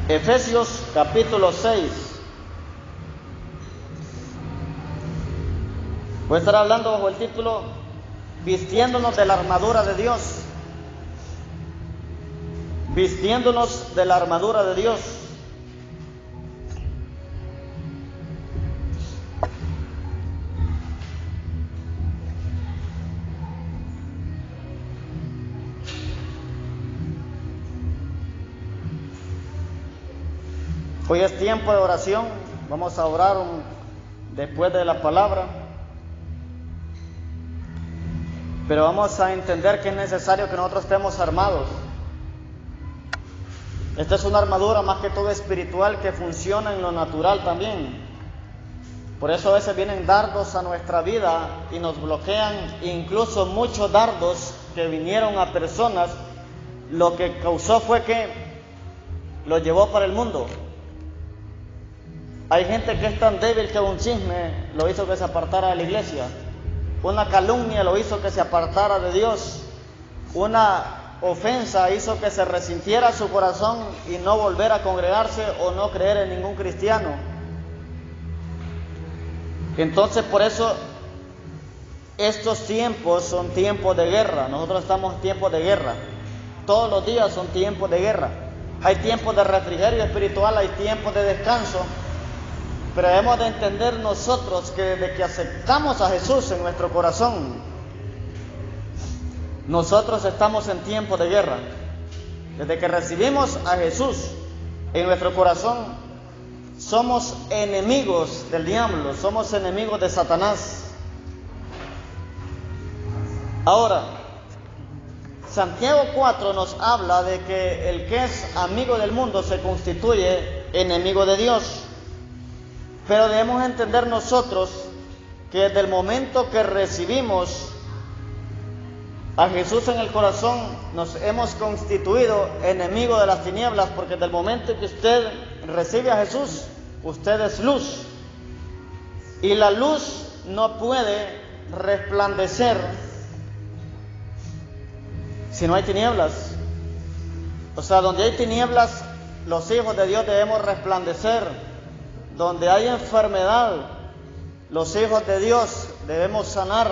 Efesios capítulo 6. Voy a estar hablando bajo el título Vistiéndonos de la armadura de Dios. Vistiéndonos de la armadura de Dios. Hoy es tiempo de oración. Vamos a orar después de la palabra. Pero vamos a entender que es necesario que nosotros estemos armados. Esta es una armadura más que todo espiritual que funciona en lo natural también. Por eso a veces vienen dardos a nuestra vida y nos bloquean, incluso muchos dardos que vinieron a personas, lo que causó fue que los llevó para el mundo. Hay gente que es tan débil que un chisme lo hizo que se apartara de la iglesia. Una calumnia lo hizo que se apartara de Dios. Una ofensa hizo que se resintiera su corazón y no volver a congregarse o no creer en ningún cristiano. Entonces, por eso estos tiempos son tiempos de guerra. Nosotros estamos en tiempos de guerra. Todos los días son tiempos de guerra. Hay tiempos de refrigerio espiritual, hay tiempos de descanso. Pero debemos de entender nosotros que desde que aceptamos a Jesús en nuestro corazón, nosotros estamos en tiempo de guerra. Desde que recibimos a Jesús en nuestro corazón, somos enemigos del diablo, somos enemigos de Satanás. Ahora, Santiago 4 nos habla de que el que es amigo del mundo se constituye enemigo de Dios. Pero debemos entender nosotros que desde el momento que recibimos a Jesús en el corazón, nos hemos constituido enemigos de las tinieblas, porque desde el momento que usted recibe a Jesús, usted es luz. Y la luz no puede resplandecer si no hay tinieblas. O sea, donde hay tinieblas, los hijos de Dios debemos resplandecer. Donde hay enfermedad, los hijos de Dios debemos sanar.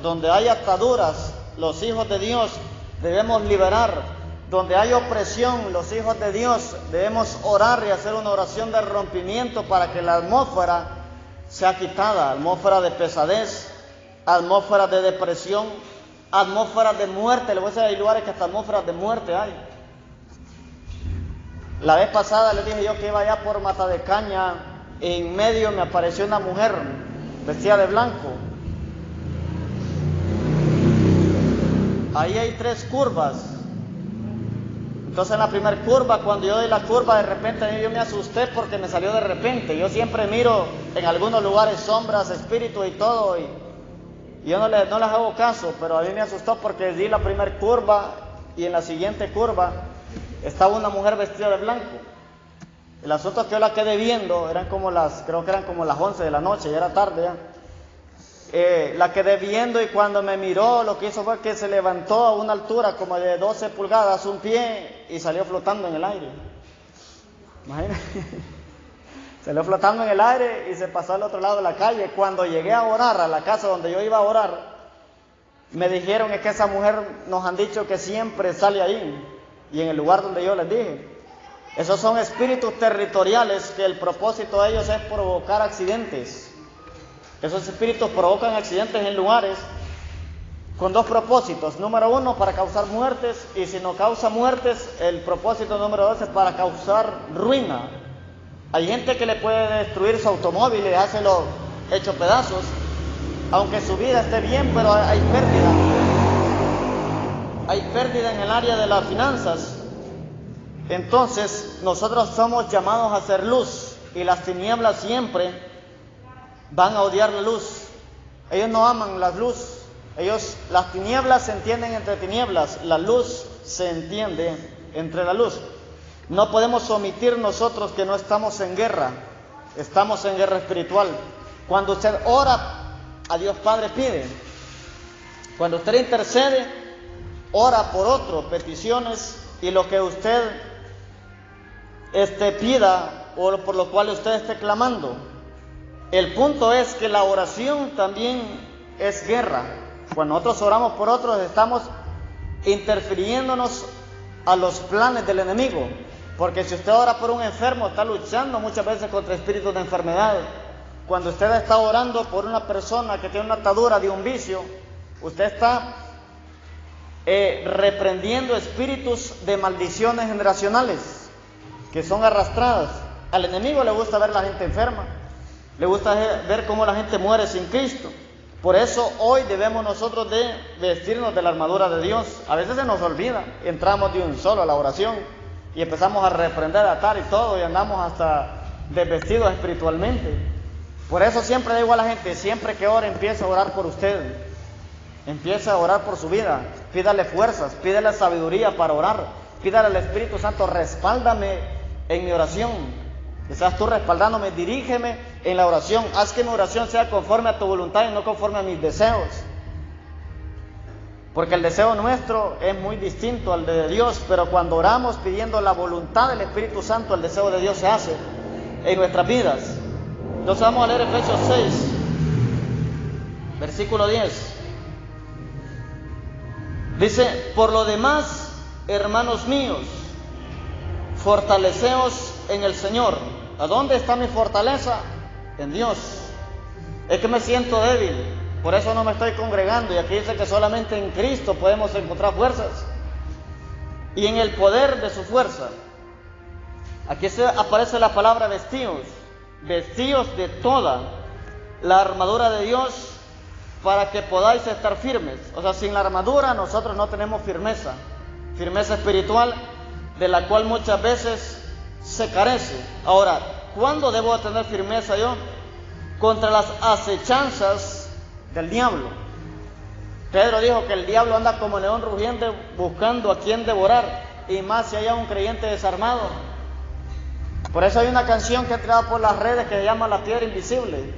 Donde hay ataduras, los hijos de Dios debemos liberar. Donde hay opresión, los hijos de Dios debemos orar y hacer una oración de rompimiento para que la atmósfera sea quitada. Atmósfera de pesadez, atmósfera de depresión, atmósfera de muerte. Le voy a decir, hay lugares que hasta atmósferas de muerte hay. La vez pasada les dije yo que iba allá por Mata de Caña. En medio me apareció una mujer vestida de blanco. Ahí hay 3 curvas. Entonces en la primera curva, cuando yo doy la curva, de repente yo me asusté porque me salió de repente. Yo siempre miro en algunos lugares sombras, espíritus y todo, y yo no les hago caso, pero a mí me asustó porque di la primera curva y en la siguiente curva estaba una mujer vestida de blanco. El asunto es que yo la quedé viendo, creo que eran como las 11 de la noche, ya era tarde ya. La quedé viendo y cuando me miró, lo que hizo fue que se levantó a una altura como de 12 pulgadas, un pie, y salió flotando en el aire. Imagínate. Salió flotando en el aire y se pasó al otro lado de la calle. Cuando llegué a orar a la casa donde yo iba a orar, me dijeron, es que esa mujer nos han dicho que siempre sale ahí, y en el lugar donde yo les dije. Esos son espíritus territoriales que el propósito de ellos es provocar accidentes. Esos espíritus provocan accidentes en lugares con 2 propósitos. Número 1, para causar muertes, y si no causa muertes, el propósito número 2 es para causar ruina. Hay gente que le puede destruir su automóvil y dejárselo hecho pedazos, aunque su vida esté bien, pero hay pérdida. Hay pérdida en el área de las finanzas. Entonces, nosotros somos llamados a ser luz, y las tinieblas siempre van a odiar la luz. Ellos no aman la luz. Las tinieblas se entienden entre tinieblas, la luz se entiende entre la luz. No podemos omitir nosotros que no estamos en guerra, estamos en guerra espiritual. Cuando usted ora, a Dios Padre pide. Cuando usted intercede, ora por otro, peticiones, y lo que usted pida o por lo cual usted esté clamando. El punto es que la oración también es guerra. Cuando nosotros oramos por otros, estamos interfiriéndonos a los planes del enemigo. Porque si usted ora por un enfermo, está luchando muchas veces contra espíritus de enfermedad. Cuando usted está orando por una persona que tiene una atadura de un vicio, usted está reprendiendo espíritus de maldiciones generacionales que son arrastradas. Al enemigo le gusta ver a la gente enferma, le gusta ver cómo la gente muere sin Cristo. Por eso hoy debemos nosotros de vestirnos de la armadura de Dios. A veces se nos olvida, entramos de un solo a la oración y empezamos a reprender, a atar y todo, y andamos hasta desvestidos espiritualmente. Por eso siempre digo a la gente, siempre que ore, empieza a orar por usted, empieza a orar por su vida, pídale fuerzas, pídale sabiduría para orar, pídale al Espíritu Santo, respáldame en mi oración. Que seas tú respaldándome, dirígeme en la oración, haz que mi oración sea conforme a tu voluntad y no conforme a mis deseos. Porque el deseo nuestro es muy distinto al de Dios, pero cuando oramos pidiendo la voluntad del Espíritu Santo, el deseo de Dios se hace en nuestras vidas. Entonces vamos a leer Efesios 6, versículo 10. Dice: por lo demás, hermanos míos, fortaleceos en el Señor. ¿A dónde está mi fortaleza? En Dios. Es que me siento débil, por eso no me estoy congregando, y aquí dice que solamente en Cristo podemos encontrar fuerzas, y en el poder de su fuerza. Aquí aparece la palabra vestíos, vestíos de toda la armadura de Dios para que podáis estar firmes. O sea, sin la armadura nosotros no tenemos firmeza espiritual, de la cual muchas veces se carece. Ahora, ¿cuándo debo tener firmeza yo? Contra las acechanzas del diablo. Pedro dijo que el diablo anda como león rugiente buscando a quien devorar, y más si haya un creyente desarmado. Por eso hay una canción que ha tirado por las redes que se llama La Piedra Invisible,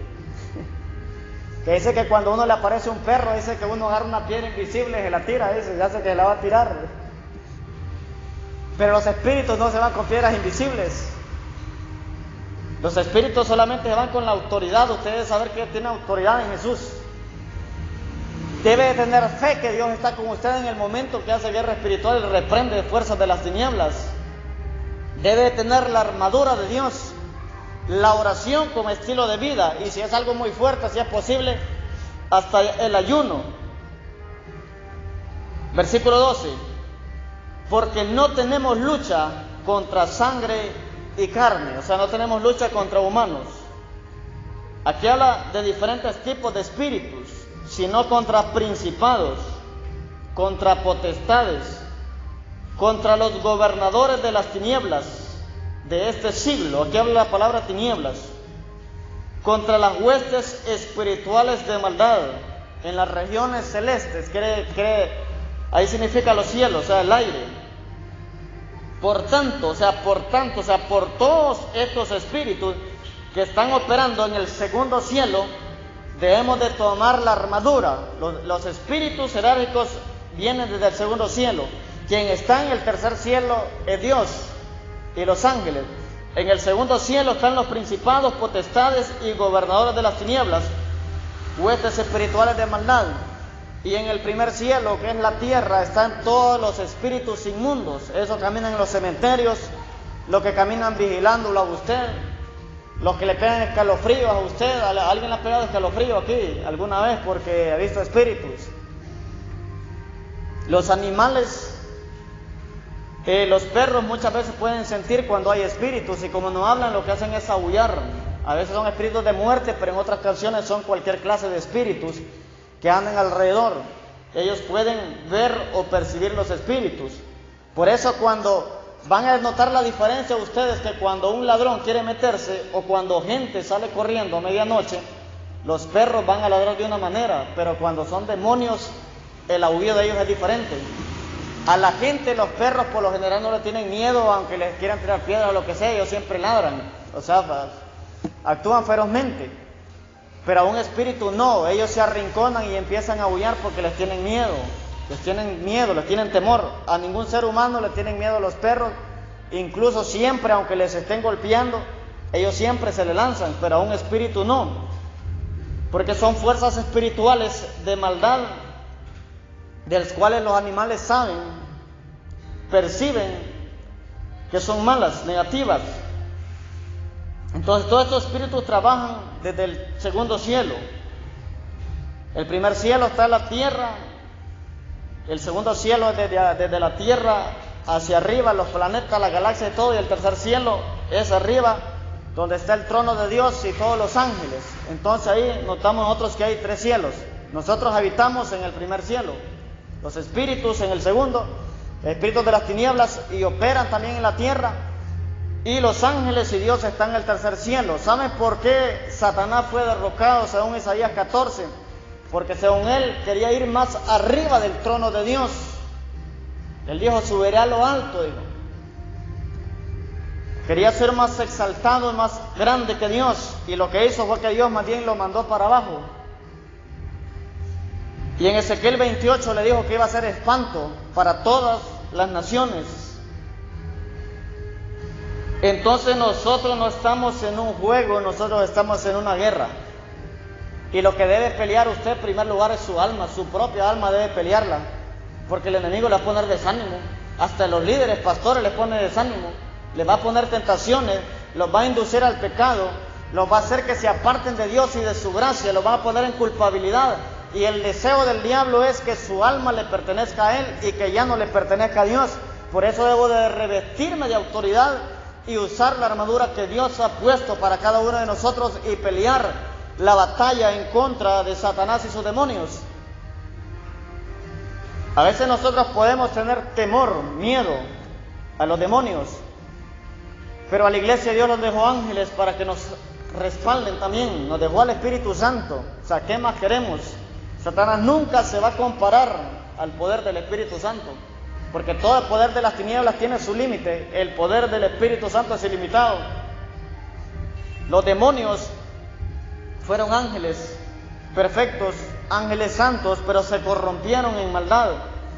que dice que cuando a uno le aparece un perro, dice que uno agarra una piedra invisible y se la tira, dice, ya sé que la va a tirar. Pero los espíritus no se van con piedras invisibles. Los espíritus solamente se van con la autoridad. Usted debe saber que tiene autoridad en Jesús. Debe de tener fe que Dios está con usted en el momento que hace guerra espiritual y reprende fuerzas de las tinieblas. Debe de tener la armadura de Dios, la oración como estilo de vida, y si es algo muy fuerte, si es posible, hasta el ayuno. Versículo 12: porque no tenemos lucha contra sangre y carne, o sea, no tenemos lucha contra humanos. Aquí habla de diferentes tipos de espíritus, sino contra principados, contra potestades, contra los gobernadores de las tinieblas de este siglo. Aquí habla la palabra tinieblas. Contra las huestes espirituales de maldad en las regiones celestes. Ahí significa los cielos, o sea, el aire. Por tanto, por todos estos espíritus que están operando en el segundo cielo, debemos de tomar la armadura. Los espíritus jerárquicos vienen desde el segundo cielo. Quien está en el tercer cielo es Dios y los ángeles. En el segundo cielo están los principados, potestades y gobernadores de las tinieblas, huestes espirituales de maldad. Y en el primer cielo, que es la tierra, están todos los espíritus inmundos. Esos caminan en los cementerios, los que caminan vigilándolo a usted, los que le pegan escalofríos a usted. ¿Alguien le ha pegado escalofrío aquí alguna vez porque ha visto espíritus? Los animales, los perros muchas veces pueden sentir cuando hay espíritus, y como no hablan, lo que hacen es aullar. A veces son espíritus de muerte, pero en otras ocasiones son cualquier clase de espíritus que andan alrededor. Ellos pueden ver o percibir los espíritus. Por eso cuando van a notar la diferencia ustedes, que cuando un ladrón quiere meterse o cuando gente sale corriendo a medianoche, los perros van a ladrar de una manera, pero cuando son demonios, el aullido de ellos es diferente. A la gente los perros por lo general no le tienen miedo, aunque les quieran tirar piedras o lo que sea, ellos siempre ladran, o sea, actúan ferozmente. Pero a un espíritu no, ellos se arrinconan y empiezan a aullar porque les tienen miedo, les tienen temor. A ningún ser humano le tienen miedo los perros, Incluso siempre, aunque les estén golpeando, ellos siempre se le lanzan, pero a un espíritu no. Porque son fuerzas espirituales de maldad, de las cuales los animales saben, perciben que son malas, negativas. Entonces todos estos espíritus trabajan desde el segundo cielo. El primer cielo está en la tierra, el segundo cielo es desde la tierra hacia arriba, los planetas, la galaxia y todo, y el tercer cielo es arriba, donde está el trono de Dios y todos los ángeles. Entonces ahí notamos nosotros que hay 3 cielos. Nosotros habitamos en el primer cielo, los espíritus en el segundo, espíritus de las tinieblas, y operan también en la tierra, y los ángeles y Dios están en el tercer cielo. ¿Saben por qué Satanás fue derrocado según Isaías 14? Porque según él quería ir más arriba del trono de Dios. Él dijo: subiré a lo alto, dijo. Quería ser más exaltado y más grande que Dios, y lo que hizo fue que Dios más bien lo mandó para abajo. Y en Ezequiel 28 le dijo que iba a ser espanto para todas las naciones. Entonces nosotros no estamos en un juego, nosotros estamos en una guerra. Y lo que debe pelear usted en primer lugar es su alma, su propia alma debe pelearla. Porque el enemigo le va a poner desánimo, hasta los líderes, pastores les pone desánimo, les va a poner tentaciones, los va a inducir al pecado, los va a hacer que se aparten de Dios y de su gracia, los va a poner en culpabilidad. Y el deseo del diablo es que su alma le pertenezca a él y que ya no le pertenezca a Dios. Por eso debo de revestirme de autoridad y usar la armadura que Dios ha puesto para cada uno de nosotros y pelear la batalla en contra de Satanás y sus demonios. A veces nosotros podemos tener temor, miedo a los demonios, pero a la iglesia Dios nos dejó ángeles para que nos respalden también, nos dejó al Espíritu Santo. O sea, ¿qué más queremos? Satanás nunca se va a comparar al poder del Espíritu Santo, porque todo el poder de las tinieblas tiene su límite, el poder del Espíritu Santo es ilimitado. Los demonios fueron ángeles perfectos, ángeles santos, pero se corrompieron en maldad.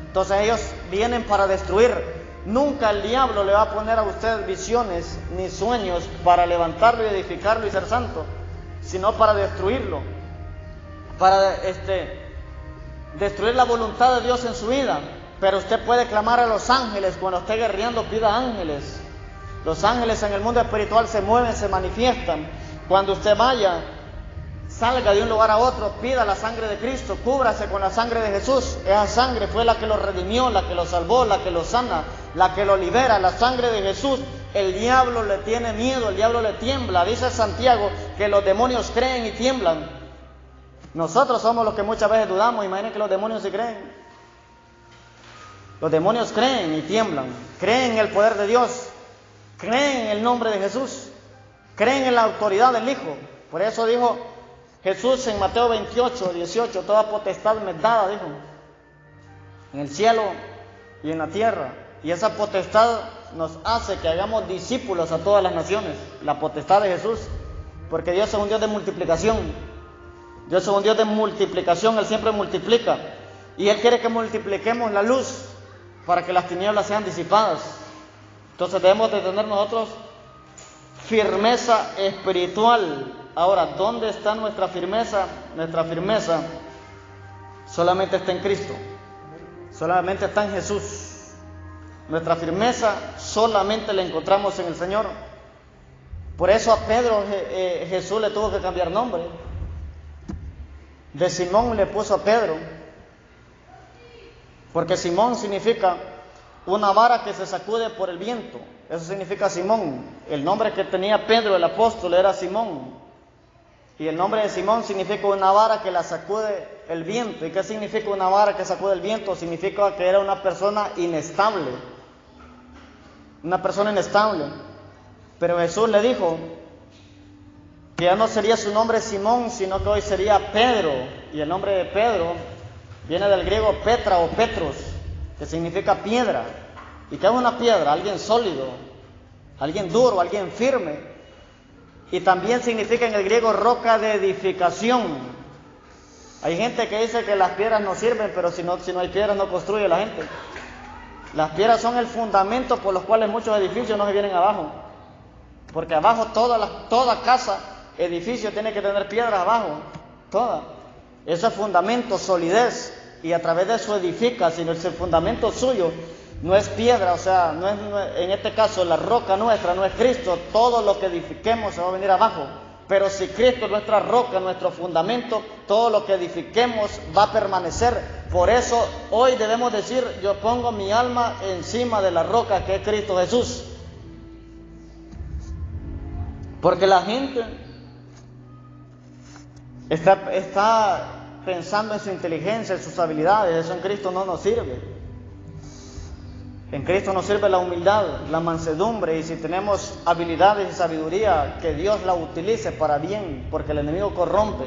Entonces ellos vienen para destruir. Nunca el diablo le va a poner a usted visiones ni sueños para levantarlo y edificarlo y ser santo, sino para destruirlo, para destruir la voluntad de Dios en su vida. Pero usted puede clamar a los ángeles. Cuando esté guerreando, pida ángeles. Los ángeles en el mundo espiritual se mueven, se manifiestan. Cuando usted vaya, salga de un lugar a otro, pida la sangre de Cristo, cúbrase con la sangre de Jesús. Esa sangre fue la que lo redimió, la que lo salvó, la que lo sana, la que lo libera, la sangre de Jesús. El diablo le tiene miedo, el diablo le tiembla. Dice Santiago que los demonios creen y tiemblan. Nosotros somos los que muchas veces dudamos. Imaginen que los demonios sí creen. Los demonios creen y tiemblan, creen en el poder de Dios, creen en el nombre de Jesús, creen en la autoridad del Hijo. Por eso dijo Jesús en Mateo 28, 18, toda potestad me es dada, dijo, en el cielo y en la tierra. Y esa potestad nos hace que hagamos discípulos a todas las naciones, la potestad de Jesús, porque Dios es un Dios de multiplicación. Dios es un Dios de multiplicación, Él siempre multiplica. Y Él quiere que multipliquemos la luz para que las tinieblas sean disipadas. Entonces debemos de tener nosotros firmeza espiritual. Ahora, ¿dónde está nuestra firmeza? Nuestra firmeza solamente está en Cristo, solamente está en Jesús. Nuestra firmeza solamente la encontramos en el Señor. Por eso a Pedro Jesús le tuvo que cambiar nombre. De Simón le puso a Pedro, porque Simón significa una vara que se sacude por el viento. Eso significa Simón. El nombre que tenía Pedro el apóstol era Simón. Y el nombre de Simón significa una vara que la sacude el viento. ¿Y qué significa una vara que sacude el viento? Significa que era una persona inestable. Una persona inestable. Pero Jesús le dijo que ya no sería su nombre Simón, sino que hoy sería Pedro. Y el nombre de Pedro viene del griego Petra o Petros, que significa piedra. ¿Y qué es una piedra? Alguien sólido, alguien duro, alguien firme. Y también significa en el griego roca de edificación. Hay gente que dice que las piedras no sirven, pero si no hay piedras no construye la gente. Las piedras son el fundamento por los cuales muchos edificios no se vienen abajo. Porque abajo toda casa, edificio tiene que tener piedras abajo. Toda. Eso es fundamento, solidez. Y a través de eso edifica, sino el fundamento suyo no es piedra, o sea, en este caso la roca nuestra no es Cristo. Todo lo que edifiquemos se va a venir abajo. Pero si Cristo es nuestra roca, nuestro fundamento, todo lo que edifiquemos va a permanecer. Por eso hoy debemos decir, yo pongo mi alma encima de la roca que es Cristo Jesús. Porque la gente está pensando en su inteligencia, en sus habilidades. Eso en Cristo no nos sirve. En Cristo nos sirve la humildad, la mansedumbre, y si tenemos habilidades y sabiduría, que Dios la utilice para bien, porque el enemigo corrompe.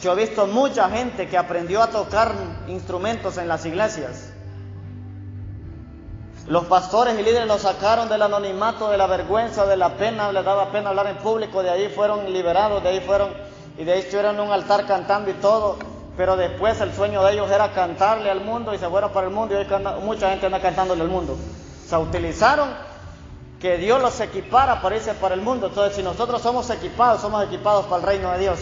Yo he visto mucha gente que aprendió a tocar instrumentos en las iglesias. Los pastores y líderes los sacaron del anonimato, de la vergüenza, de la pena, les daba pena hablar en público, de ahí fueron liberados, de ahí estuvieron en un altar cantando y todo. Pero después el sueño de ellos era cantarle al mundo y se fueron para el mundo, y hoy mucha gente anda cantándole al mundo. O sea, utilizaron que Dios los equipara para irse para el mundo. Entonces, si nosotros somos equipados para el reino de Dios.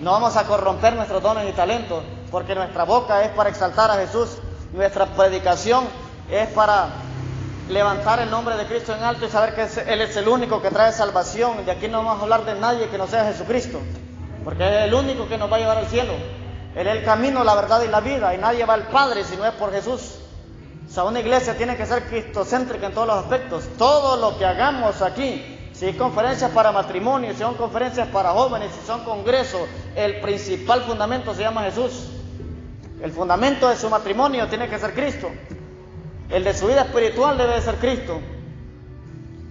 No vamos a corromper nuestros dones y talentos, porque nuestra boca es para exaltar a Jesús. Nuestra predicación es para levantar el nombre de Cristo en alto y saber que Él es el único que trae salvación. De aquí no vamos a hablar de nadie que no sea Jesucristo, porque es el único que nos va a llevar al cielo. Él es el camino, la verdad y la vida, y nadie va al Padre si no es por Jesús. O sea, una iglesia tiene que ser cristocéntrica en todos los aspectos. Todo lo que hagamos aquí, si hay conferencias para matrimonio, si son conferencias para jóvenes, si son congresos, el principal fundamento se llama Jesús. El fundamento de su matrimonio tiene que ser Cristo. El de su vida espiritual debe de ser Cristo.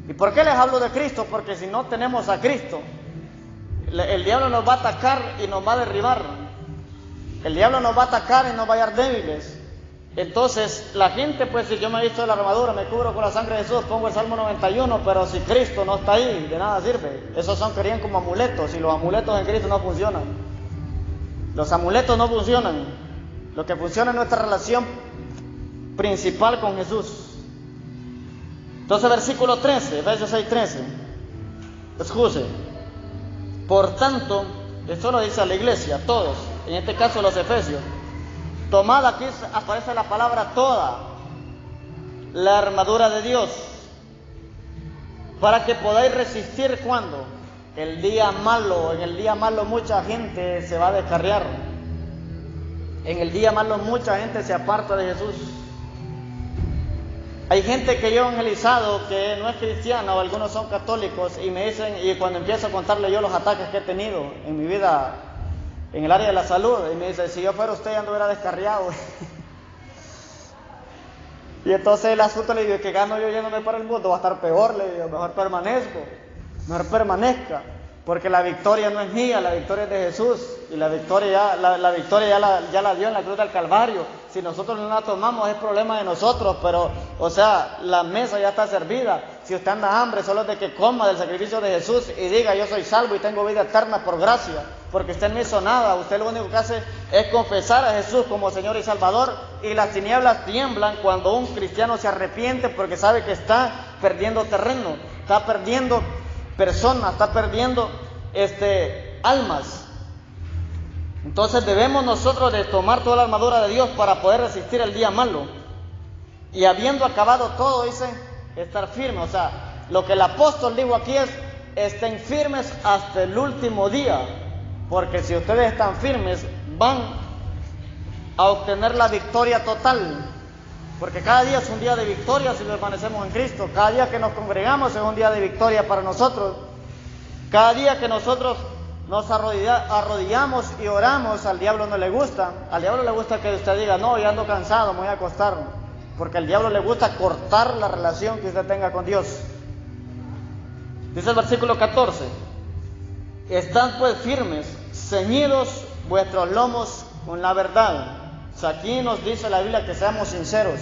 ¿Y por qué les hablo de Cristo? Porque si no tenemos a Cristo, el diablo nos va a atacar y nos va a derribar. El diablo nos va a atacar y nos va a hallar débiles. Entonces, la gente, pues, si yo me he visto de la armadura, me cubro con la sangre de Jesús, pongo el Salmo 91, pero si Cristo no está ahí, de nada sirve. Esos querían como amuletos, y los amuletos en Cristo no funcionan. Los amuletos no funcionan. Lo que funciona es nuestra relación principal con Jesús. Entonces, versículo 13, Efesios 6:13. Escuche. Por tanto, esto lo dice a la iglesia, todos, en este caso los efesios. Tomad, aquí aparece la palabra toda, la armadura de Dios, para que podáis resistir cuando el día malo. En el día malo mucha gente se va a descarriar. En el día malo mucha gente se aparta de Jesús. Hay gente que yo he evangelizado que no es cristiana, o algunos son católicos, y me dicen, y cuando empiezo a contarle yo los ataques que he tenido en mi vida en el área de la salud, y me dice, si yo fuera usted ya anduviera descarriado. Y entonces el asunto le digo, que gano yo yéndome para el mundo, va a estar peor. Le digo, mejor permanezca, porque la victoria no es mía, la victoria es de Jesús, y la victoria ya la dio en la cruz del Calvario. Si nosotros no la tomamos es problema de nosotros, pero, o sea, la mesa ya está servida. Si usted anda hambre, solo es de que coma del sacrificio de Jesús y diga, yo soy salvo y tengo vida eterna por gracia, porque usted no hizo nada. Usted lo único que hace es confesar a Jesús como Señor y Salvador, y las tinieblas tiemblan cuando un cristiano se arrepiente, porque sabe que está perdiendo terreno, está perdiendo personas, está perdiendo almas. Entonces debemos nosotros de tomar toda la armadura de Dios para poder resistir el día malo. Y habiendo acabado todo, dice, estar firme. O sea, lo que el apóstol dijo aquí es, estén firmes hasta el último día. Porque si ustedes están firmes, van a obtener la victoria total. Porque cada día es un día de victoria si permanecemos en Cristo. Cada día que nos congregamos es un día de victoria para nosotros. Cada día que nosotros nos arrodillamos y oramos, al diablo no le gusta. Al diablo le gusta que usted diga, no, ya ando cansado, me voy a acostar. Porque al diablo le gusta cortar la relación que usted tenga con Dios. Dice el versículo 14, estad pues firmes, ceñidos vuestros lomos con la verdad. O sea, aquí nos dice la Biblia que seamos sinceros.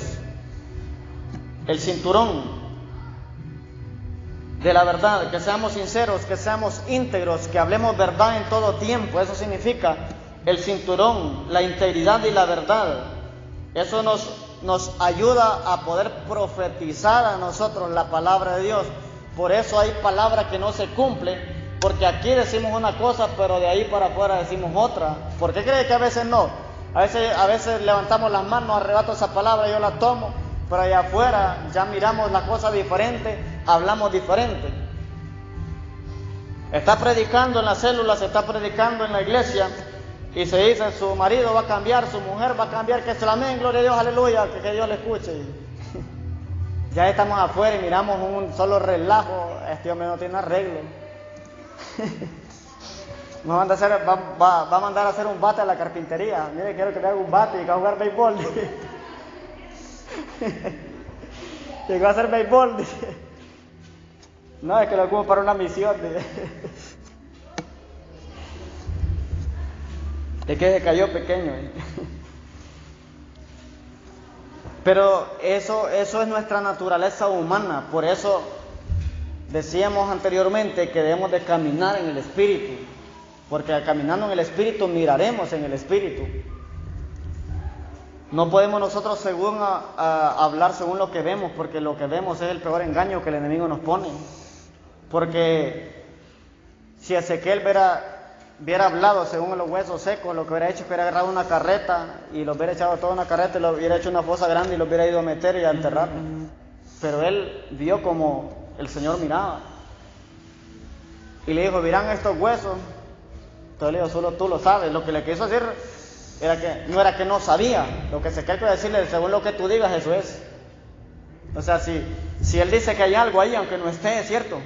El cinturón de la verdad, que seamos sinceros, que seamos íntegros, que hablemos verdad en todo tiempo. Eso significa el cinturón, la integridad y la verdad. Eso nos nos ayuda a poder profetizar a nosotros la palabra de Dios. Por eso hay palabras que no se cumplen, porque aquí decimos una cosa, pero de ahí para afuera decimos otra. ¿Por qué cree que a veces no? A veces levantamos las manos, arrebato esa palabra, yo la tomo, pero allá afuera ya miramos la cosa diferente, hablamos diferente. Está predicando en las células, está predicando en la iglesia, y se dice, su marido va a cambiar, su mujer va a cambiar, que se la amén, gloria a Dios, aleluya, que Dios le escuche. Ya estamos afuera y miramos un solo relajo, este hombre no tiene arreglo. Va a mandar a hacer un bate a la carpintería. Mire, quiero que le haga un bate y que va a jugar béisbol. Llegó a hacer béisbol. No, es que lo ocupo para una misión. Es que se cayó pequeño. Pero eso es nuestra naturaleza humana. Por eso decíamos anteriormente que debemos de caminar en el Espíritu. Porque caminando en el Espíritu miraremos en el Espíritu. No podemos nosotros hablar según lo que vemos, porque lo que vemos es el peor engaño que el enemigo nos pone. Porque si Ezequiel hubiera hablado según los huesos secos, lo que hubiera hecho es que hubiera agarrado una carreta y lo hubiera echado toda una carreta y lo hubiera hecho una fosa grande y lo hubiera ido a meter y a enterrar. Pero él vio como el Señor miraba y le dijo, ¿verán estos huesos? Entonces le dijo, solo tú lo sabes. Lo que le quiso decir no era que no sabía, lo que se quiere decirle, según lo que tú digas, eso es. O sea, si él dice que hay algo ahí, aunque no esté, es cierto,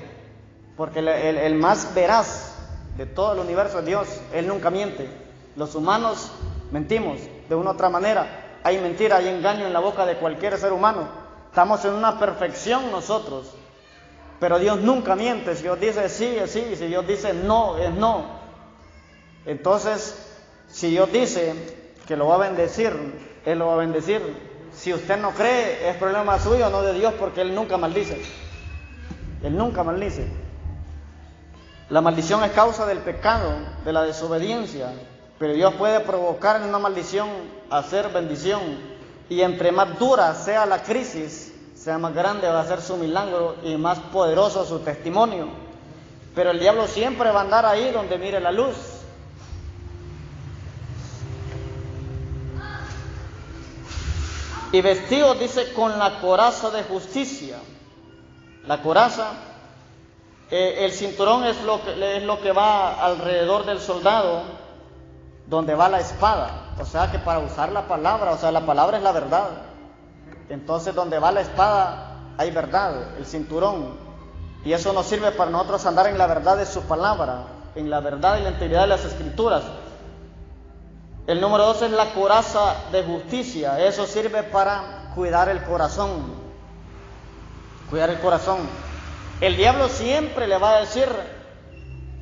porque el más veraz de todo el universo es Dios. Él nunca miente. Los humanos mentimos de una u otra manera. Hay mentira, hay engaño en la boca de cualquier ser humano. Estamos en una perfección nosotros, pero Dios nunca miente. Si Dios dice sí, es sí, si Dios dice no, es no. Entonces, si Dios dice que lo va a bendecir, Él lo va a bendecir. Si usted no cree, es problema suyo, no de Dios, porque Él nunca maldice. Él nunca maldice. La maldición es causa del pecado, de la desobediencia, pero Dios puede provocar en una maldición hacer bendición. Y entre más dura sea la crisis, sea más grande va a ser su milagro y más poderoso su testimonio. Pero el diablo siempre va a andar ahí donde mire la luz. Y vestidos, dice, con la coraza de justicia. La coraza, el cinturón es lo que va alrededor del soldado, donde va la espada. O sea que para usar la palabra, la palabra es la verdad. Entonces donde va la espada hay verdad, el cinturón. Y eso nos sirve para nosotros andar en la verdad de su palabra, en la verdad y la integridad de las Escrituras. El número 2 es la coraza de justicia. Eso sirve para cuidar el corazón. Cuidar el corazón. El diablo siempre le va a decir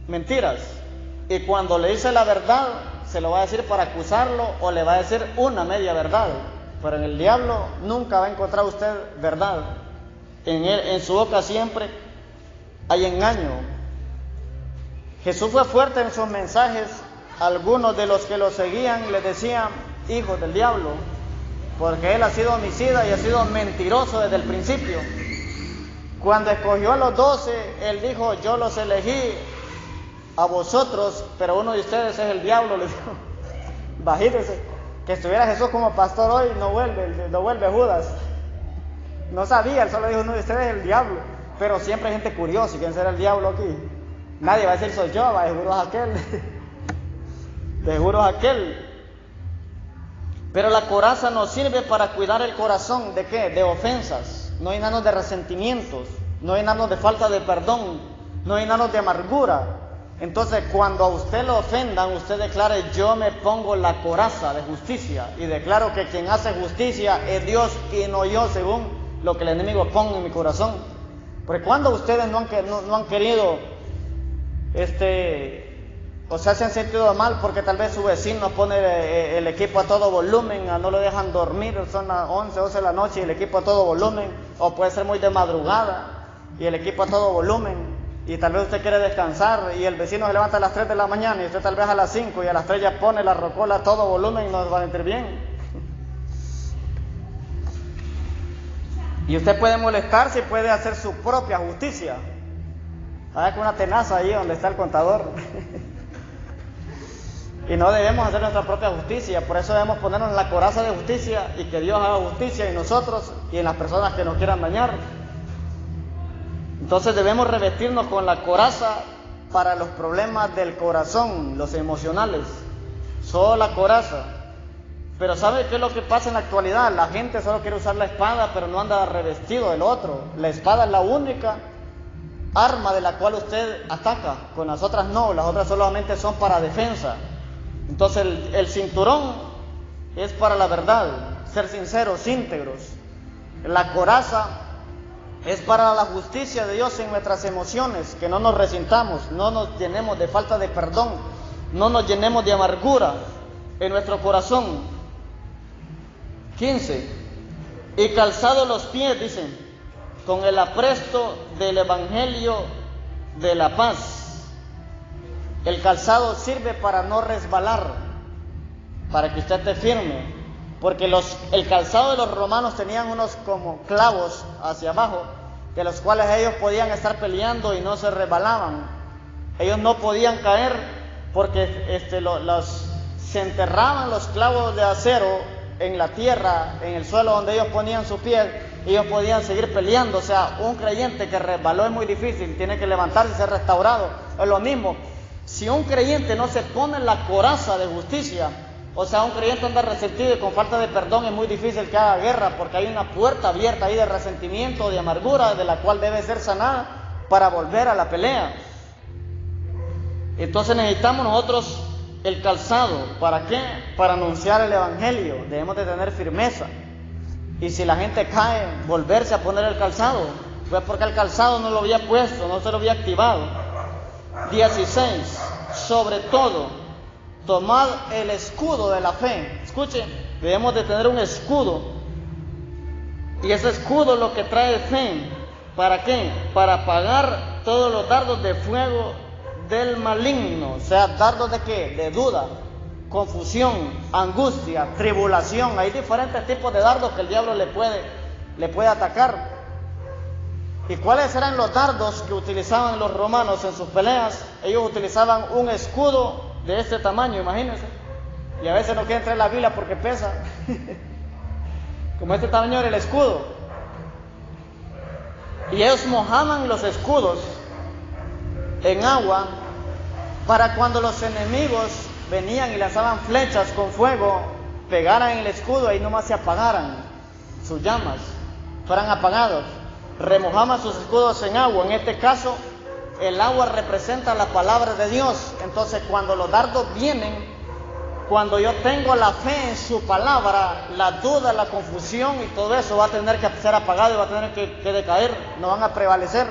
mentiras. Y cuando le dice la verdad, se lo va a decir para acusarlo o le va a decir una media verdad. Pero en el diablo nunca va a encontrar usted verdad. En su boca siempre hay engaño. Jesús fue fuerte en sus mensajes. Algunos de los que lo seguían le decían hijos del diablo, porque él ha sido homicida y ha sido mentiroso desde el principio. Cuando escogió a los 12, él dijo, yo los elegí a vosotros, pero uno de ustedes es el diablo, les dijo. Imagínense, que estuviera Jesús como pastor hoy, no vuelve Judas. No sabía, él solo dijo, uno de ustedes es el diablo. Pero siempre hay gente curiosa, ¿quién será el diablo aquí? Nadie va a decir soy yo, va, seguro es aquel. Seguro es aquel. Pero la coraza nos sirve para cuidar el corazón, ¿de qué? De ofensas. No llenarnos de resentimientos, no llenarnos de falta de perdón, no llenarnos de amargura. Entonces, cuando a usted lo ofendan, usted declare, yo me pongo la coraza de justicia y declaro que quien hace justicia es Dios y no yo, según lo que el enemigo ponga en mi corazón. Porque cuando ustedes no han querido, se han sentido mal porque tal vez su vecino pone el equipo a todo volumen, no lo dejan dormir, son las 11, 12 de la noche y el equipo a todo volumen, o puede ser muy de madrugada y el equipo a todo volumen, y tal vez usted quiere descansar y el vecino se levanta a las 3 de la mañana y usted tal vez a las 5 y a las 3 ya pone la rocola a todo volumen y no va a sentir bien. Y usted puede molestarse y puede hacer su propia justicia. Hay una tenaza ahí donde está el contador. Y no debemos hacer nuestra propia justicia. Por eso debemos ponernos en la coraza de justicia y que Dios haga justicia en nosotros y en las personas que nos quieran dañar. Entonces debemos revestirnos con la coraza para los problemas del corazón, los emocionales. Solo la coraza. Pero ¿sabe qué es lo que pasa en la actualidad? La gente solo quiere usar la espada, pero no anda revestido del otro. La espada es la única arma de la cual usted ataca. Con las otras no, las otras solamente son para defensa. Entonces el cinturón es para la verdad, ser sinceros, íntegros. La coraza es para la justicia de Dios en nuestras emociones, que no nos resintamos, no nos llenemos de falta de perdón, no nos llenemos de amargura en nuestro corazón. 15. Y calzados los pies, dicen, con el apresto del Evangelio de la paz. El calzado sirve para no resbalar, para que usted esté firme, porque el calzado de los romanos tenían unos como clavos hacia abajo, de los cuales ellos podían estar peleando y no se resbalaban. Ellos no podían caer porque se enterraban los clavos de acero en la tierra, en el suelo donde ellos ponían su pie. Ellos podían seguir peleando. O sea, un creyente que resbaló es muy difícil, tiene que levantarse y ser restaurado. Es lo mismo. Si un creyente no se pone en la coraza de justicia, o sea, un creyente anda resentido y con falta de perdón, es muy difícil que haga guerra, porque hay una puerta abierta ahí de resentimiento, de amargura, de la cual debe ser sanada para volver a la pelea. Entonces necesitamos nosotros el calzado. ¿Para qué? Para anunciar el Evangelio. Debemos de tener firmeza. Y si la gente cae, volverse a poner el calzado. Pues porque el calzado no lo había puesto, no se lo había activado. 16. Sobre todo, tomad el escudo de la fe. Escuchen, debemos de tener un escudo. Y ese escudo es lo que trae fe. ¿Para qué? Para apagar todos los dardos de fuego del maligno. O sea, dardos de qué? De duda, confusión, angustia, tribulación. Hay diferentes tipos de dardos que el diablo le puede atacar. ¿Y cuáles eran los dardos que utilizaban los romanos en sus peleas? Ellos utilizaban un escudo de este tamaño, imagínense. Y a veces no quieren traer la Biblia porque pesa. Como este tamaño era el escudo. Y ellos mojaban los escudos en agua para cuando los enemigos venían y lanzaban flechas con fuego, pegaran en el escudo y nomás se apagaran sus llamas, fueran apagados. Remojaban sus escudos en agua. En este caso, el agua representa la palabra de Dios. Entonces, cuando los dardos vienen, cuando yo tengo la fe en su palabra, la duda, la confusión y todo eso va a tener que ser apagado y va a tener que decaer, no van a prevalecer.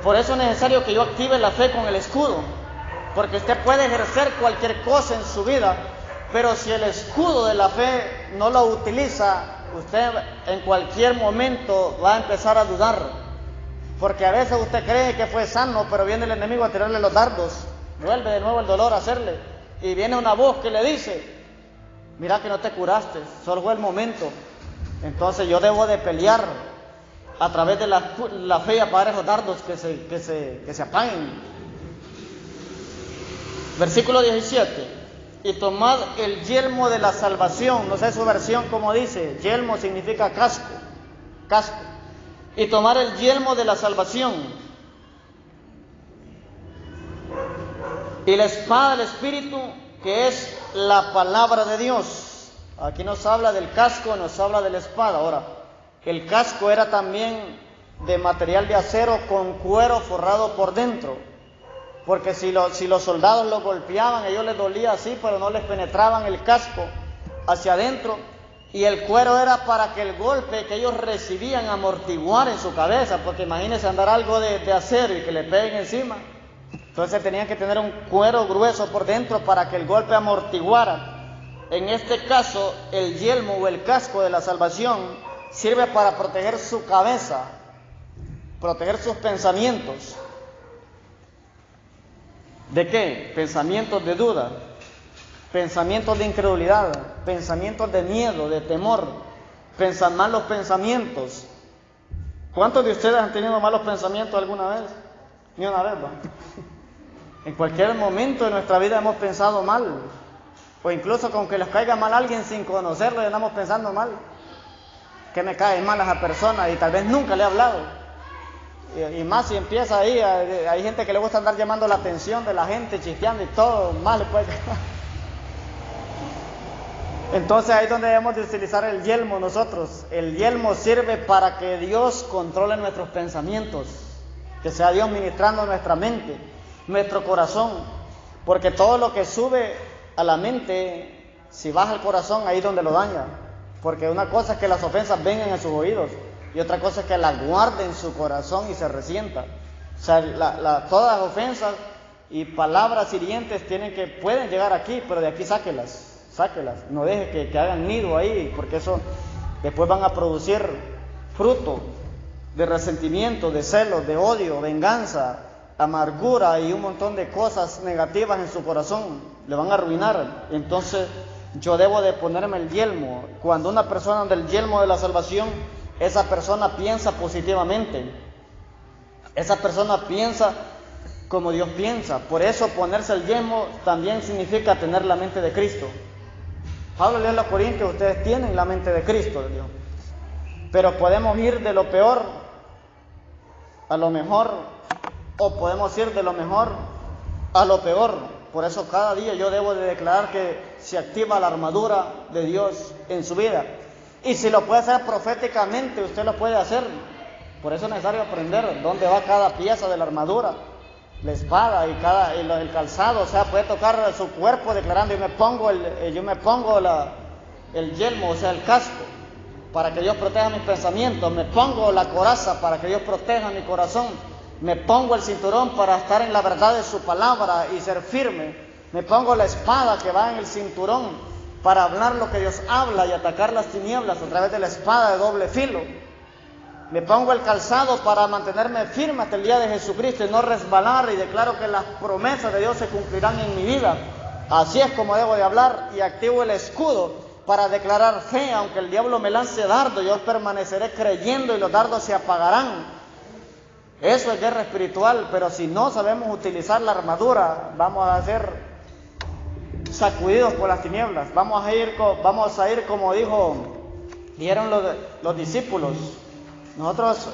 Por eso es necesario que yo active la fe con el escudo, porque usted puede ejercer cualquier cosa en su vida, pero si el escudo de la fe no lo utiliza, usted en cualquier momento va a empezar a dudar, porque a veces usted cree que fue sano, pero viene el enemigo a tirarle los dardos, vuelve de nuevo el dolor a hacerle, y viene una voz que le dice: mira que no te curaste, solo fue el momento. Entonces yo debo de pelear a través de la fe y apagar esos dardos que se apaguen. Versículo 17. Y tomad el yelmo de la salvación. No sé su versión como dice. Yelmo significa casco. Y tomar el yelmo de la salvación. Y la espada del Espíritu, que es la palabra de Dios. Aquí nos habla del casco, nos habla de la espada. Ahora, el casco era también de material de acero con cuero forrado por dentro. Porque si los soldados lo golpeaban, a ellos les dolía así, pero no les penetraban el casco hacia adentro. Y el cuero era para que el golpe que ellos recibían amortiguara en su cabeza, porque imagínense andar algo de acero y que le peguen encima. Entonces tenían que tener un cuero grueso por dentro para que el golpe amortiguara. En este caso, el yelmo o el casco de la salvación sirve para proteger su cabeza, proteger sus pensamientos. ¿De qué? Pensamientos de duda, pensamientos de incredulidad, pensamientos de miedo, de temor, Pensar malos pensamientos. ¿Cuántos de ustedes han tenido malos pensamientos alguna vez? Ni una vez, ¿va? En cualquier momento de nuestra vida hemos pensado mal. O incluso con que les caiga mal a alguien sin conocerlo, ya andamos pensando mal. Que me cae mal a esa persona y tal vez nunca le he hablado. Y más si empieza ahí, hay gente que le gusta andar llamando la atención de la gente, chisqueando y todo, más le puede caer. Entonces ahí es donde debemos de utilizar el yelmo nosotros. El yelmo sirve para que Dios controle nuestros pensamientos, que sea Dios ministrando nuestra mente, nuestro corazón, porque todo lo que sube a la mente, si baja al corazón, ahí es donde lo daña, porque una cosa es que las ofensas vengan en sus oídos y otra cosa es que las guarde en su corazón y se resienta. O sea, todas las ofensas y palabras hirientes pueden llegar aquí, pero de aquí sáquelas, no deje que hagan nido ahí, porque eso después van a producir fruto de resentimiento, de celos, de odio, venganza, amargura y un montón de cosas negativas en su corazón, le van a arruinar. Entonces yo debo de ponerme el yelmo. Cuando una persona anda el yelmo de la salvación, esa persona piensa positivamente, esa persona piensa como Dios piensa. Por eso ponerse el yelmo también significa tener la mente de Cristo. Pablo le dice a los Corintios: ustedes tienen la mente de Cristo, Dios. Pero podemos ir de lo peor a lo mejor, o podemos ir de lo mejor a lo peor. Por eso cada día yo debo de declarar que se activa la armadura de Dios en su vida. Y si lo puede hacer proféticamente, usted lo puede hacer. Por eso es necesario aprender dónde va cada pieza de la armadura, la espada y el calzado. O sea, puede tocar su cuerpo declarando: yo me pongo el yelmo, o sea, el casco, para que Dios proteja mis pensamientos. Me pongo la coraza para que Dios proteja mi corazón. Me pongo el cinturón para estar en la verdad de su palabra y ser firme. Me pongo la espada que va en el cinturón para hablar lo que Dios habla y atacar las tinieblas a través de la espada de doble filo. Me pongo el calzado para mantenerme firme hasta el día de Jesucristo y no resbalar, y declaro que las promesas de Dios se cumplirán en mi vida. Así es como debo de hablar, y activo el escudo para declarar fe. Aunque el diablo me lance dardo, yo permaneceré creyendo y los dardos se apagarán. Eso es guerra espiritual, pero si no sabemos utilizar la armadura, vamos a ser sacudidos por las tinieblas. Vamos a ir como dijeron los discípulos. Nosotros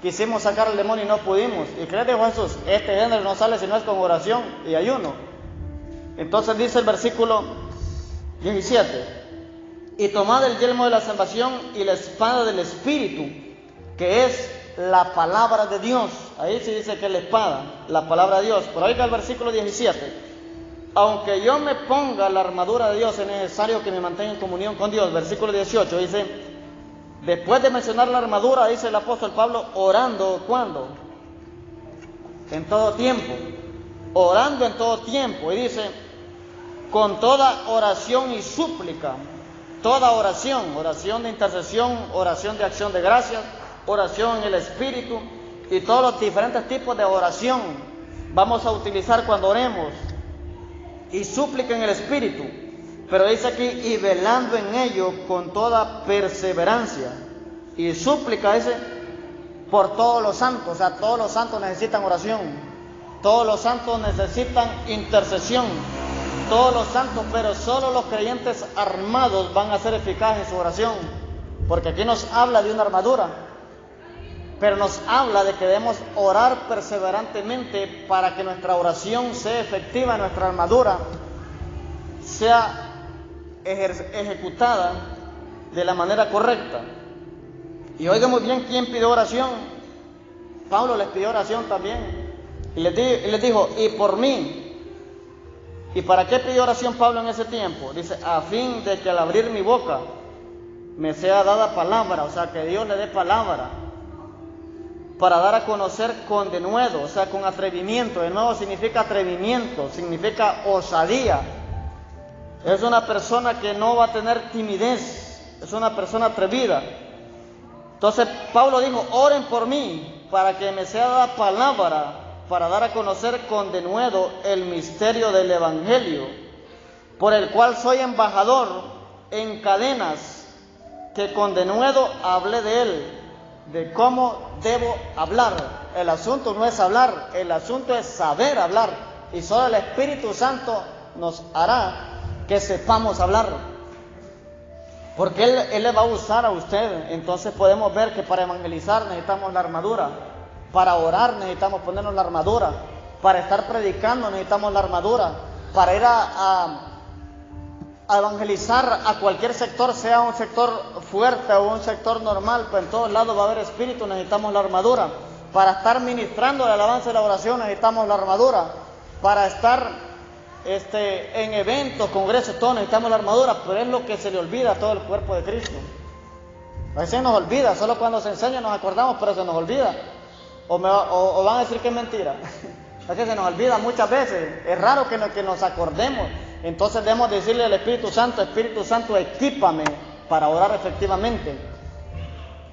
quisimos sacar al demonio y no pudimos. ¿Y qué dijo Jesús? Este género no sale si no es con oración y ayuno. Entonces dice el versículo 17: y tomad el yelmo de la salvación y la espada del Espíritu, que es la palabra de Dios. Ahí sí dice que es la espada, la palabra de Dios. Pero oiga el versículo 17: aunque yo me ponga la armadura de Dios, es necesario que me mantenga en comunión con Dios. Versículo 18 dice, después de mencionar la armadura, dice el apóstol Pablo, orando, ¿cuándo? En todo tiempo. Orando en todo tiempo. Y dice, con toda oración y súplica. Toda oración, oración de intercesión, oración de acción de gracias, oración en el Espíritu y todos los diferentes tipos de oración vamos a utilizar cuando oremos. Y súplica en el Espíritu. Pero dice aquí, y velando en ello con toda perseverancia. Y súplica, dice, por todos los santos. O sea, todos los santos necesitan oración. Todos los santos necesitan intercesión. Todos los santos, pero solo los creyentes armados van a ser eficaces en su oración. Porque aquí nos habla de una armadura. Pero nos habla de que debemos orar perseverantemente para que nuestra oración sea efectiva, nuestra armadura sea ejecutada de la manera correcta. Y oiga muy bien, ¿quién pidió oración? Pablo les pidió oración también. Y les dijo, y por mí. ¿Y para qué pidió oración Pablo en ese tiempo? Dice, a fin de que al abrir mi boca me sea dada palabra, o sea, que Dios le dé palabra, para dar a conocer con denuedo, o sea, con atrevimiento. De nuevo significa atrevimiento, significa osadía. Es una persona que no va a tener timidez, es una persona atrevida. Entonces Pablo dijo, oren por mí, para que me sea dada palabra, para dar a conocer con denuedo el misterio del Evangelio, por el cual soy embajador en cadenas, que con denuedo hablé de él, de cómo debo hablar. El asunto no es hablar, el asunto es saber hablar. Y solo el Espíritu Santo nos hará que sepamos hablar. Porque Él le va a usar a usted. Entonces podemos ver que para evangelizar necesitamos la armadura. Para orar necesitamos ponernos la armadura. Para estar predicando necesitamos la armadura. Para ir a evangelizar a cualquier sector, sea un sector fuerte o un sector normal, pues en todos lados va a haber espíritu, necesitamos la armadura. Para estar ministrando la alabanza y la oración necesitamos la armadura. Para estar en eventos, congresos, todos necesitamos la armadura, pero es lo que se le olvida a todo el cuerpo de Cristo. A veces nos olvida, solo cuando se enseña nos acordamos, pero se nos olvida. O van a decir que es mentira. Es que se nos olvida muchas veces, es raro que nos acordemos. Entonces debemos decirle al Espíritu Santo, equípame para orar efectivamente.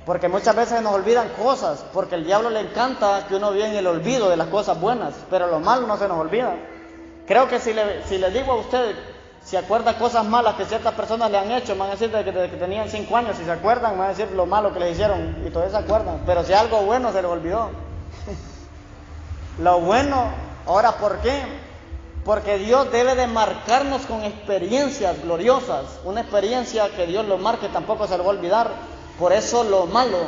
Porque muchas veces nos olvidan cosas, porque al diablo le encanta que uno vive en el olvido de las cosas buenas, pero lo malo no se nos olvida. Creo que si le digo a usted, si acuerda cosas malas que ciertas personas le han hecho, me van a decir desde que tenían 5 años, si se acuerdan, me van a decir lo malo que les hicieron, y todavía se acuerdan. Pero si algo bueno se les olvidó. Lo bueno, ahora, ¿por qué? Porque Dios debe de marcarnos con experiencias gloriosas. Una experiencia que Dios lo marque tampoco se le va a olvidar. Por eso lo malo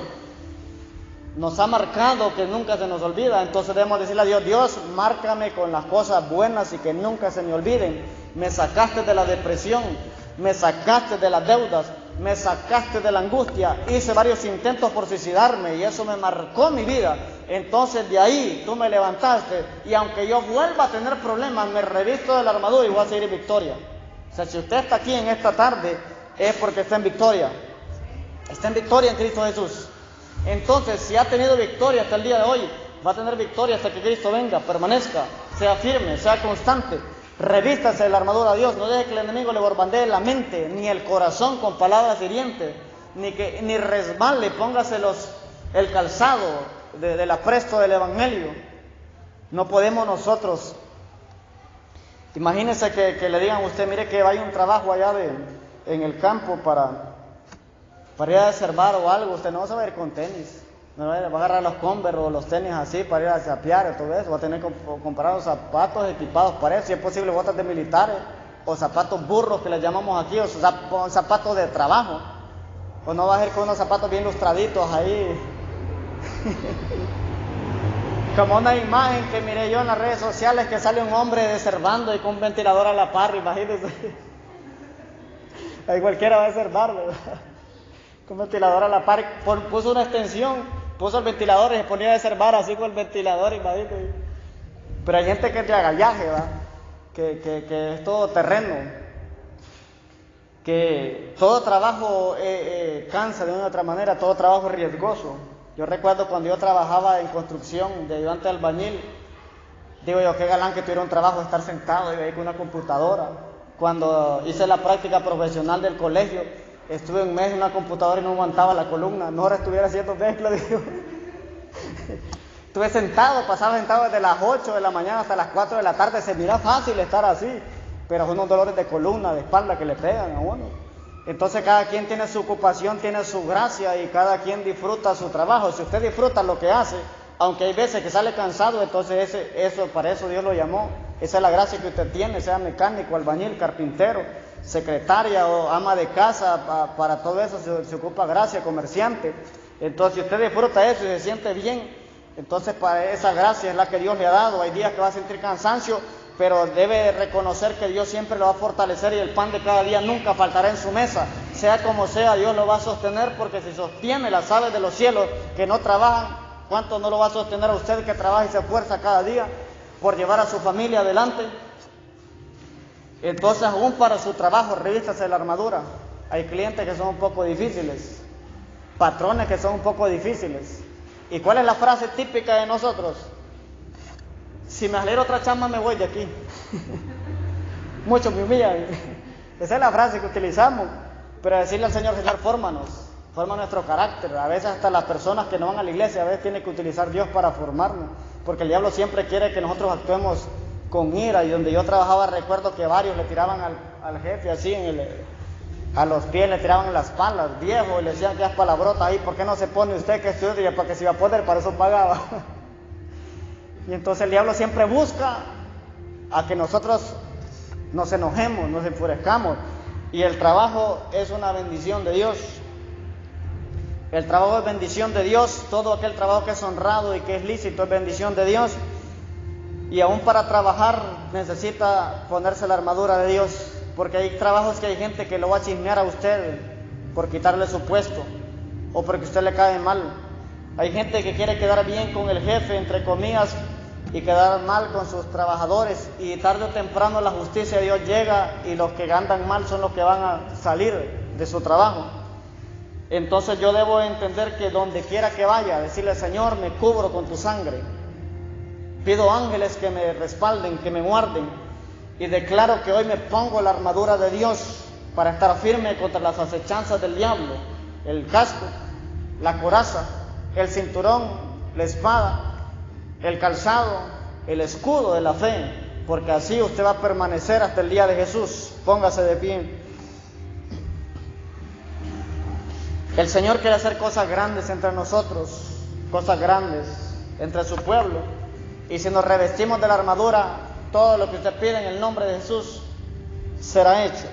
nos ha marcado que nunca se nos olvida. Entonces debemos decirle a Dios, Dios, márcame con las cosas buenas y que nunca se me olviden. Me sacaste de la depresión, me sacaste de las deudas, me sacaste de la angustia. Hice varios intentos por suicidarme y eso me marcó mi vida. Entonces de ahí tú me levantaste y aunque yo vuelva a tener problemas, me revisto de la armadura y voy a seguir en victoria. O sea, si usted está aquí en esta tarde es porque está en victoria. Está en victoria en Cristo Jesús. Entonces, si ha tenido victoria hasta el día de hoy, va a tener victoria hasta que Cristo venga. Permanezca, sea firme, sea constante. Revístase de la armadura de Dios. No deje que el enemigo le borbandee la mente ni el corazón con palabras hirientes, ni resbale. Póngase el calzado del apresto del Evangelio. No podemos nosotros. Imagínese que le digan a usted, mire que vaya un trabajo allá en el campo para ir a deservar o algo. Usted no va a saber con tenis, no va a agarrar los Converse o los tenis así para ir a sapear y todo eso. Va a tener que comprar los zapatos equipados para eso, si es posible botas de militares o zapatos burros que les llamamos aquí, o zapatos de trabajo. O no va a ir con unos zapatos bien lustraditos ahí. Como una imagen que miré yo en las redes sociales, que sale un hombre deservando y con un ventilador a la par, imagínense. Ahí cualquiera va a deservar, ¿verdad? Con un ventilador a la par, puso una extensión, puso el ventilador y se ponía a deservar así con el ventilador, imagínense. Pero hay gente que es de agallaje, ¿verdad? Que es todo terreno, que todo trabajo cansa de una u otra manera, todo trabajo es riesgoso. Yo recuerdo cuando yo trabajaba en construcción de ayudante de albañil, digo yo, qué galán que tuviera un trabajo de estar sentado y ahí con una computadora. Cuando hice la práctica profesional del colegio, estuve un mes en una computadora y no aguantaba la columna, mejor estuviera haciendo mezcla, digo. Estuve sentado, pasaba sentado desde las 8 de la mañana hasta las 4 de la tarde, se mira fácil estar así, pero son unos dolores de columna, de espalda que le pegan a uno. Entonces cada quien tiene su ocupación, tiene su gracia y cada quien disfruta su trabajo. Si usted disfruta lo que hace, aunque hay veces que sale cansado, entonces para eso Dios lo llamó. Esa es la gracia que usted tiene, sea mecánico, albañil, carpintero, secretaria o ama de casa, para todo eso se ocupa gracia, comerciante. Entonces si usted disfruta eso y se siente bien, entonces para esa gracia es la que Dios le ha dado. Hay días que va a sentir cansancio, pero debe reconocer que Dios siempre lo va a fortalecer y el pan de cada día nunca faltará en su mesa. Sea como sea, Dios lo va a sostener, porque si sostiene las aves de los cielos que no trabajan, ¿cuánto no lo va a sostener a usted que trabaja y se esfuerza cada día por llevar a su familia adelante? Entonces, aún para su trabajo, revístase la armadura. Hay clientes que son un poco difíciles, patrones que son un poco difíciles. ¿Y cuál es la frase típica de nosotros? Si me acelera otra chamba me voy de aquí. Muchos me humillan. Esa es la frase que utilizamos. Pero decirle al Señor, forma nuestro carácter. A veces hasta las personas que no van a la iglesia, a veces tiene que utilizar Dios para formarnos. Porque el diablo siempre quiere que nosotros actuemos con ira. Y donde yo trabajaba recuerdo que varios le tiraban al jefe así A los pies le tiraban las palas, viejo, y le decían que las palabrotas ahí, ¿por qué no se pone usted que estudia? Porque si iba a poder, para eso pagaba. Y entonces el diablo siempre busca a que nosotros nos enojemos, nos enfurezcamos. Y el trabajo es una bendición de Dios. El trabajo es bendición de Dios. Todo aquel trabajo que es honrado y que es lícito es bendición de Dios. Y aún para trabajar necesita ponerse la armadura de Dios. Porque hay trabajos que hay gente que lo va a chismear a usted por quitarle su puesto o porque usted le cae mal. Hay gente que quiere quedar bien con el jefe, entre comillas, y quedar mal con sus trabajadores, y tarde o temprano la justicia de Dios llega y los que andan mal son los que van a salir de su trabajo. Entonces yo debo entender que donde quiera que vaya, decirle: Señor, me cubro con tu sangre, pido ángeles que me respalden, que me guarden, y declaro que hoy me pongo la armadura de Dios para estar firme contra las acechanzas del diablo, el casco, la coraza, el cinturón, la espada, el calzado, el escudo de la fe, porque así usted va a permanecer hasta el día de Jesús. Póngase de pie. El Señor quiere hacer cosas grandes entre nosotros, cosas grandes entre su pueblo, y si nos revestimos de la armadura, todo lo que usted pide en el nombre de Jesús será hecho.